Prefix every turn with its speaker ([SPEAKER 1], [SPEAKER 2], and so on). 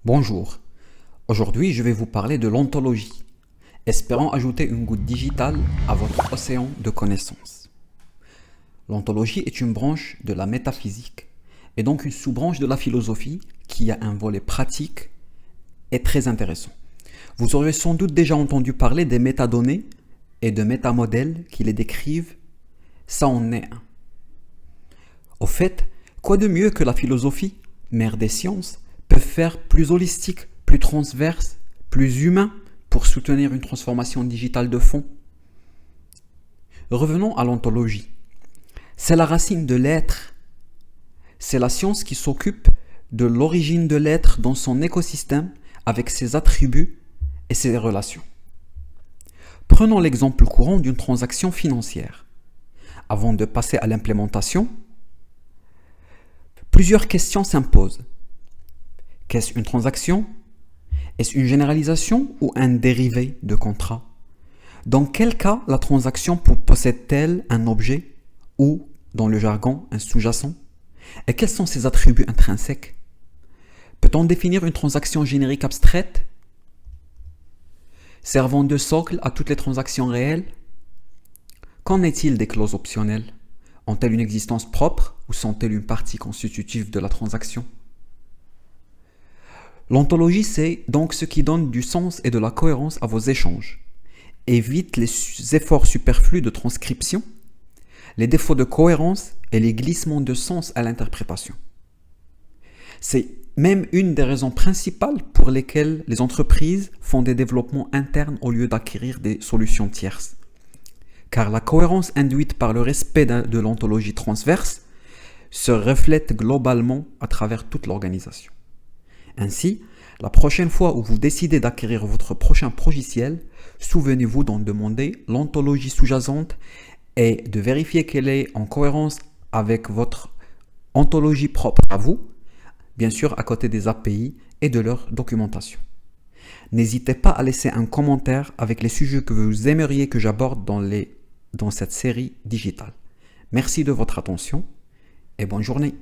[SPEAKER 1] Bonjour, aujourd'hui je vais vous parler de l'ontologie, espérant ajouter une goutte digitale à votre océan de connaissances. L'ontologie est une branche de la métaphysique et donc une sous-branche de la philosophie qui a un volet pratique et très intéressant. Vous aurez sans doute déjà entendu parler des métadonnées et de métamodèles qui les décrivent, ça en est un. Au fait, quoi de mieux que la philosophie, mère des sciences, peut faire plus holistique, plus transverse, plus humain pour soutenir une transformation digitale de fond? Revenons à l'ontologie. C'est la racine de l'être. C'est la science qui s'occupe de l'origine de l'être dans son écosystème avec ses attributs et ses relations. Prenons l'exemple courant d'une transaction financière. Avant de passer à l'implémentation, plusieurs questions s'imposent. Qu'est-ce une transaction? Est-ce une généralisation ou un dérivé de contrat? Dans quel cas la transaction possède-t-elle un objet ou, dans le jargon, un sous-jacent? Et quels sont ses attributs intrinsèques? Peut-on définir une transaction générique abstraite, servant de socle à toutes les transactions réelles? Qu'en est-il des clauses optionnelles? Ont-elles une existence propre ou sont-elles une partie constitutive de la transaction? L'ontologie, c'est donc ce qui donne du sens et de la cohérence à vos échanges, évite les efforts superflus de transcription, les défauts de cohérence et les glissements de sens à l'interprétation. C'est même une des raisons principales pour lesquelles les entreprises font des développements internes au lieu d'acquérir des solutions tierces. Car la cohérence induite par le respect de l'ontologie transverse se reflète globalement à travers toute l'organisation. Ainsi, la prochaine fois où vous décidez d'acquérir votre prochain logiciel, souvenez-vous d'en demander l'ontologie sous-jacente et de vérifier qu'elle est en cohérence avec votre ontologie propre à vous, bien sûr à côté des API et de leur documentation. N'hésitez pas à laisser un commentaire avec les sujets que vous aimeriez que j'aborde dans cette série digitale. Merci de votre attention et bonne journée.